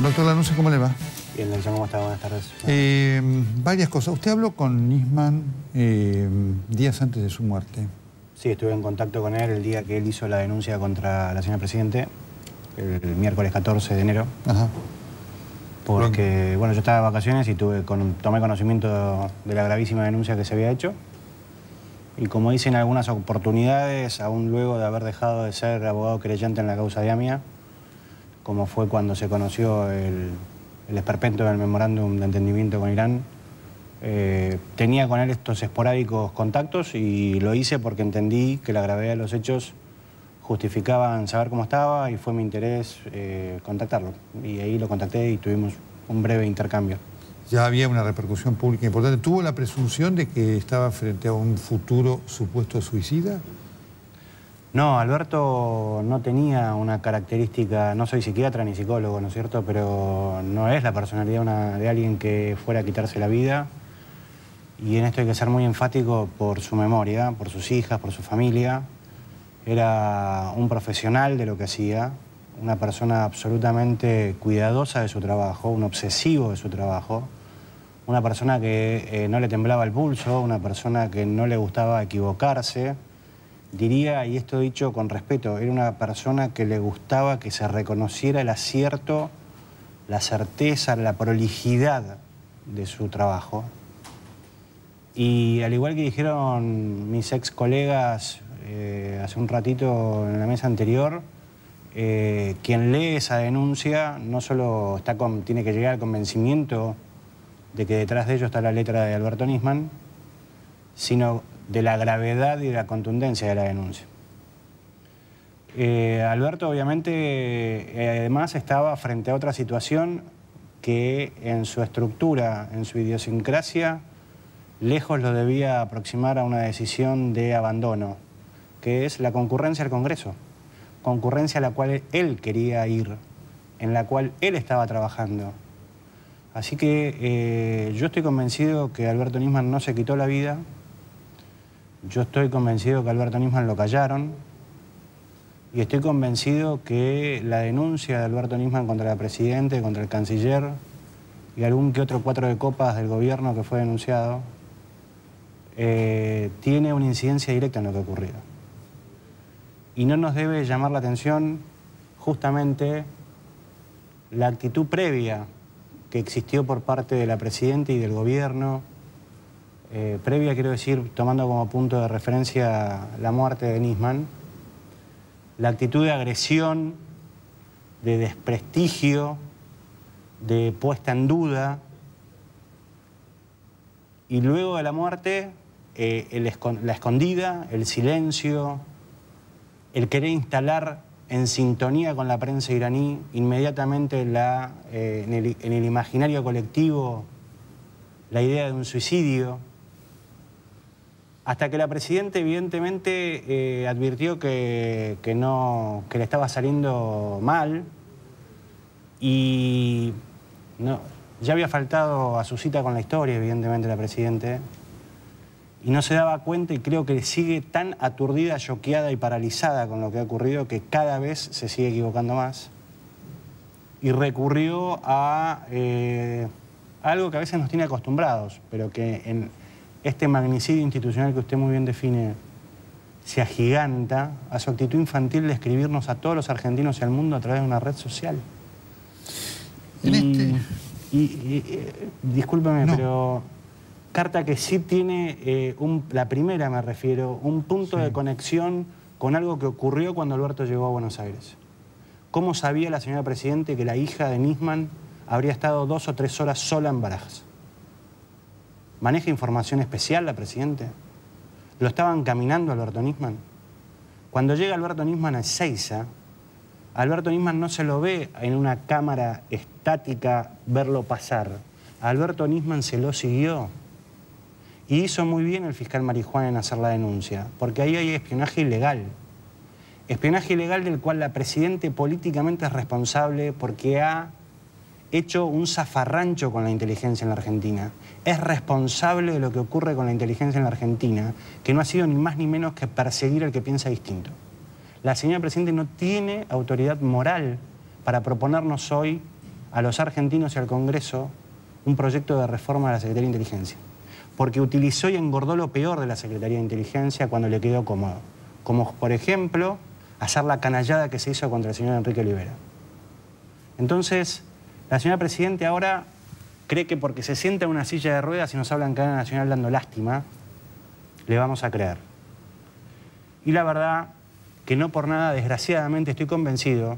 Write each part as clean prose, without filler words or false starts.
Doctor Lanusse, ¿cómo le va? Bien, Nelson, ¿cómo está? Buenas tardes. Varias cosas. Usted habló con Nisman días antes de su muerte. Sí, estuve en contacto con él el día que él hizo la denuncia contra la señora Presidente, el miércoles 14 de enero. Ajá. Porque, bueno, yo estaba de vacaciones y tomé conocimiento de la gravísima denuncia que se había hecho. Y como hice en algunas oportunidades, aún luego de haber dejado de ser abogado querellante en la causa de AMIA, como fue cuando se conoció el esperpento del memorándum de entendimiento con Irán, tenía con él estos esporádicos contactos y lo hice porque entendí que la gravedad de los hechos justificaban saber cómo estaba y fue mi interés contactarlo. Y ahí lo contacté y tuvimos un breve intercambio. Ya había una repercusión pública importante. ¿Tuvo la presunción de que estaba frente a un futuro supuesto suicida? No, Alberto no tenía una característica, no soy psiquiatra ni psicólogo, ¿no es cierto? Pero no es la personalidad de alguien que fuera a quitarse la vida. Y en esto hay que ser muy enfático por su memoria, por sus hijas, por su familia. Era un profesional de lo que hacía, una persona absolutamente cuidadosa de su trabajo, un obsesivo de su trabajo, una persona que no le temblaba el pulso, una persona que no le gustaba equivocarse. Diría, y esto dicho con respeto, era una persona que le gustaba que se reconociera el acierto, la certeza, la prolijidad de su trabajo. Y al igual que dijeron mis ex colegas hace un ratito en la mesa anterior, quien lee esa denuncia no solo tiene que llegar al convencimiento de que detrás de ello está la letra de Alberto Nisman, sino de la gravedad y de la contundencia de la denuncia. Alberto, obviamente, además estaba frente a otra situación que en su estructura, en su idiosincrasia, lejos lo debía aproximar a una decisión de abandono, que es la concurrencia al Congreso, concurrencia a la cual él quería ir, en la cual él estaba trabajando. Así que yo estoy convencido que Alberto Nisman no se quitó la vida. Yo estoy convencido que a Alberto Nisman lo callaron y estoy convencido que la denuncia de Alberto Nisman contra la Presidenta, contra el Canciller y algún que otro 4 de copas del gobierno que fue denunciado tiene una incidencia directa en lo que ha ocurrido. Y no nos debe llamar la atención justamente la actitud previa que existió por parte de la Presidenta y del gobierno. Previa, quiero decir, tomando como punto de referencia la muerte de Nisman, la actitud de agresión, de desprestigio, de puesta en duda, y luego de la muerte, la escondida, el silencio, el querer instalar en sintonía con la prensa iraní inmediatamente en el imaginario colectivo la idea de un suicidio. Hasta que la Presidenta evidentemente advirtió que le estaba saliendo mal y ya había faltado a su cita con la historia, evidentemente, la Presidenta, y no se daba cuenta y creo que sigue tan aturdida, choqueada y paralizada con lo que ha ocurrido que cada vez se sigue equivocando más y recurrió a algo que a veces nos tiene acostumbrados, pero que en este magnicidio institucional que usted muy bien define se agiganta a su actitud infantil de escribirnos a todos los argentinos y al mundo a través de una red social. Discúlpeme, pero carta que sí tiene, la primera me refiero, un punto de conexión con algo que ocurrió cuando Alberto llegó a Buenos Aires. ¿Cómo sabía la señora Presidente que la hija de Nisman habría estado 2 o 3 horas sola en Barajas? ¿Maneja información especial la Presidenta? ¿Lo estaban caminando Alberto Nisman? Cuando llega Alberto Nisman a Ezeiza, Alberto Nisman no se lo ve en una cámara estática verlo pasar. A Alberto Nisman se lo siguió. Y hizo muy bien el fiscal Marijuán en hacer la denuncia, porque ahí hay espionaje ilegal. Espionaje ilegal del cual la Presidenta políticamente es responsable porque ha hecho un zafarrancho con la inteligencia en la Argentina. Es responsable de lo que ocurre con la inteligencia en la Argentina, que no ha sido ni más ni menos que perseguir al que piensa distinto. La señora Presidenta no tiene autoridad moral para proponernos hoy a los argentinos y al Congreso un proyecto de reforma de la Secretaría de Inteligencia, porque utilizó y engordó lo peor de la Secretaría de Inteligencia cuando le quedó cómodo, como por ejemplo hacer la canallada que se hizo contra el señor Enrique Olivera. Entonces, la señora Presidenta ahora cree que porque se sienta en una silla de ruedas y nos habla en cadena nacional dando lástima, le vamos a creer. Y la verdad que no por nada, desgraciadamente, estoy convencido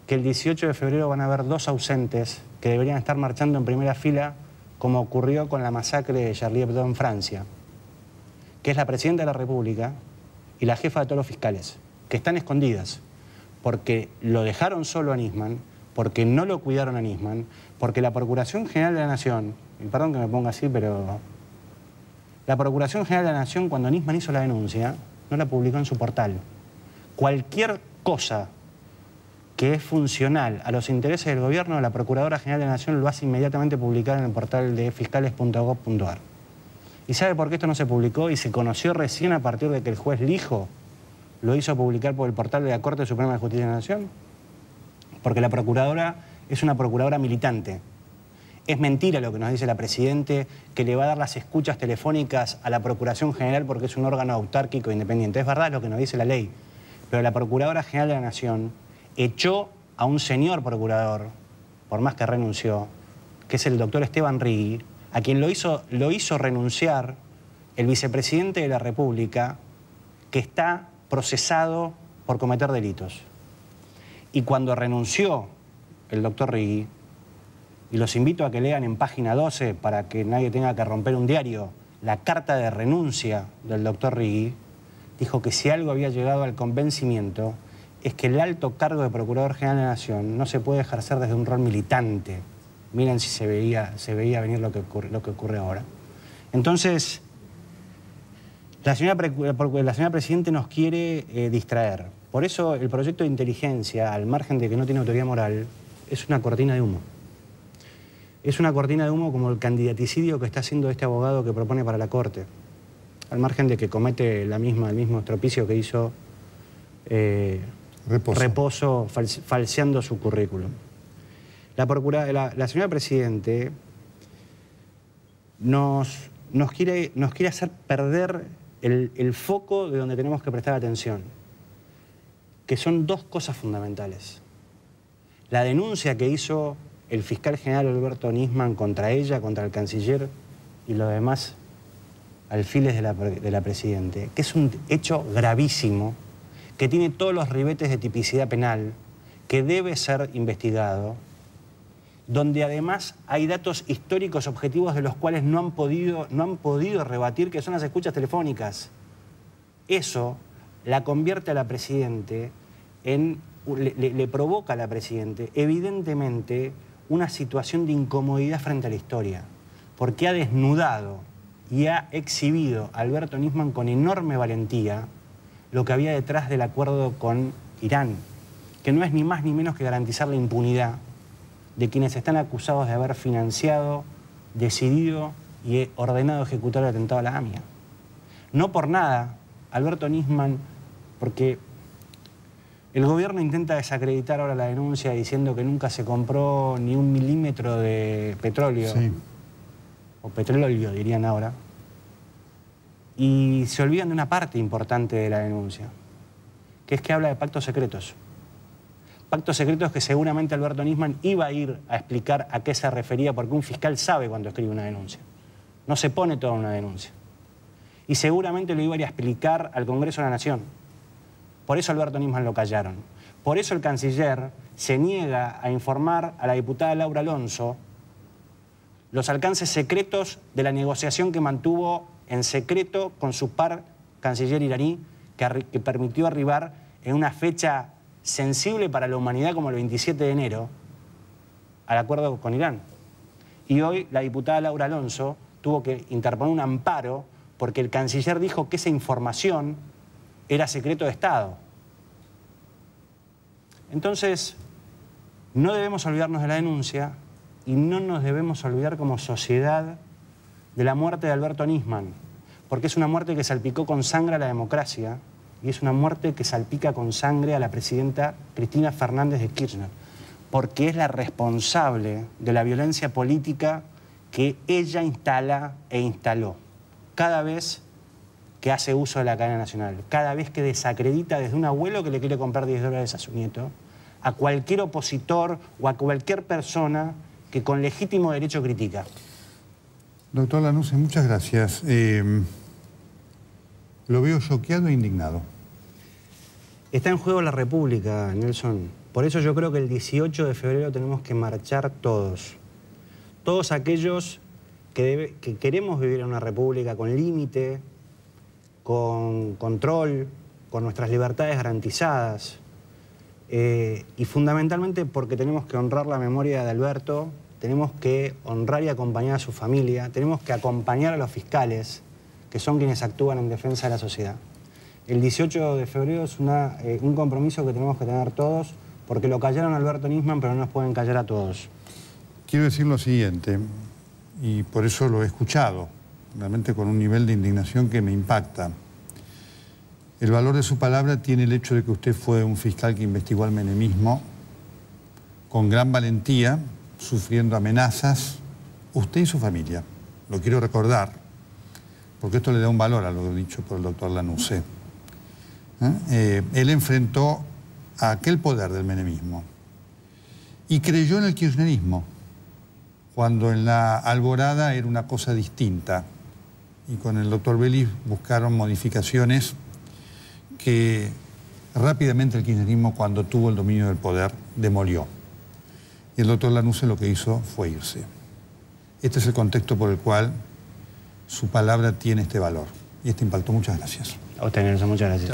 que el 18 de febrero van a haber 2 ausentes que deberían estar marchando en primera fila, como ocurrió con la masacre de Charlie Hebdo en Francia, que es la Presidenta de la República y la jefa de todos los fiscales, que están escondidas porque lo dejaron solo a Nisman, porque no lo cuidaron a Nisman, porque la Procuración General de la Nación, y perdón que me ponga así, pero la Procuración General de la Nación, cuando Nisman hizo la denuncia, no la publicó en su portal. Cualquier cosa que es funcional a los intereses del gobierno, la Procuradora General de la Nación lo hace inmediatamente publicar en el portal de fiscales.gov.ar. ¿Y sabe por qué esto no se publicó y se conoció recién a partir de que el juez Lijo lo hizo publicar por el portal de la Corte Suprema de Justicia de la Nación? Porque la Procuradora es una Procuradora militante. Es mentira lo que nos dice la Presidenta, que le va a dar las escuchas telefónicas a la Procuración General porque es un órgano autárquico e independiente. Es verdad lo que nos dice la ley, pero la Procuradora General de la Nación echó a un señor procurador, por más que renunció, que es el doctor Esteban Rigui, a quien lo hizo renunciar el vicepresidente de la República, que está procesado por cometer delitos. Y cuando renunció el doctor Rigui, y los invito a que lean en página 12, para que nadie tenga que romper un diario, la carta de renuncia del doctor Rigui, dijo que si algo había llegado al convencimiento es que el alto cargo de Procurador General de la Nación no se puede ejercer desde un rol militante. Miren si se veía venir lo que ocurre ahora. Entonces, la señora Presidenta nos quiere distraer. Por eso el proyecto de inteligencia, al margen de que no tiene autoridad moral, es una cortina de humo. Es una cortina de humo como el candidaticidio que está haciendo este abogado que propone para la Corte, al margen de que comete el mismo estropicio que hizo Reposo falseando su currículum. La señora Presidenta nos quiere hacer perder el foco de donde tenemos que prestar atención, que son 2 cosas fundamentales. La denuncia que hizo el fiscal general Alberto Nisman contra ella, contra el canciller y los demás alfiles de la Presidenta, que es un hecho gravísimo, que tiene todos los ribetes de tipicidad penal, que debe ser investigado, donde además hay datos históricos objetivos de los cuales no han podido rebatir, que son las escuchas telefónicas. Eso la convierte a la Presidenta le provoca a la Presidenta, evidentemente, una situación de incomodidad frente a la historia, porque ha desnudado y ha exhibido a Alberto Nisman con enorme valentía lo que había detrás del acuerdo con Irán, que no es ni más ni menos que garantizar la impunidad de quienes están acusados de haber financiado, decidido y ordenado ejecutar el atentado a la AMIA. No por nada, Alberto Nisman, porque el gobierno intenta desacreditar ahora la denuncia diciendo que nunca se compró ni 1 milímetro de petróleo, sí, o petróleo dirían ahora, y se olvidan de una parte importante de la denuncia, que es que habla de pactos secretos. Pactos secretos que seguramente Alberto Nisman iba a ir a explicar a qué se refería, porque un fiscal sabe cuando escribe una denuncia. No se pone toda una denuncia. Y seguramente lo iba a ir a explicar al Congreso de la Nación. Por eso Alberto Nisman lo callaron. Por eso el canciller se niega a informar a la diputada Laura Alonso los alcances secretos de la negociación que mantuvo en secreto con su par canciller iraní, que permitió arribar en una fecha sensible para la humanidad como el 27 de enero al acuerdo con Irán. Y hoy la diputada Laura Alonso tuvo que interponer un amparo porque el canciller dijo que esa información era secreto de Estado. Entonces, no debemos olvidarnos de la denuncia y no nos debemos olvidar como sociedad de la muerte de Alberto Nisman, porque es una muerte que salpicó con sangre a la democracia y es una muerte que salpica con sangre a la presidenta Cristina Fernández de Kirchner. porque es la responsable de la violencia política que ella instala e instaló cada vez que hace uso de la cadena nacional, cada vez que desacredita desde un abuelo que le quiere comprar $10 a su nieto, a cualquier opositor o a cualquier persona que con legítimo derecho critica. Doctor Lanuse, muchas gracias. Lo veo choqueado e indignado. Está en juego la República, Nelson. Por eso yo creo que el 18 de febrero tenemos que marchar todos. Todos aquellos que queremos vivir en una república con límite, con control, con nuestras libertades garantizadas. Y fundamentalmente porque tenemos que honrar la memoria de Alberto, tenemos que honrar y acompañar a su familia, tenemos que acompañar a los fiscales, que son quienes actúan en defensa de la sociedad. El 18 de febrero es un compromiso que tenemos que tener todos, porque lo callaron a Alberto Nisman, pero no nos pueden callar a todos. Quiero decir lo siguiente, y por eso lo he escuchado, realmente con un nivel de indignación que me impacta. El valor de su palabra tiene el hecho de que usted fue un fiscal que investigó al menemismo con gran valentía, sufriendo amenazas, usted y su familia. Lo quiero recordar, porque esto le da un valor a lo dicho por el doctor Lanuse. Él enfrentó a aquel poder del menemismo y creyó en el kirchnerismo, cuando en la alborada era una cosa distinta. Y con el doctor Vélez buscaron modificaciones que rápidamente el kirchnerismo, cuando tuvo el dominio del poder, demolió. Y el doctor Lanuse lo que hizo fue irse. Este es el contexto por el cual su palabra tiene este valor. Y este impacto. Muchas gracias. A usted, Nelson, muchas gracias.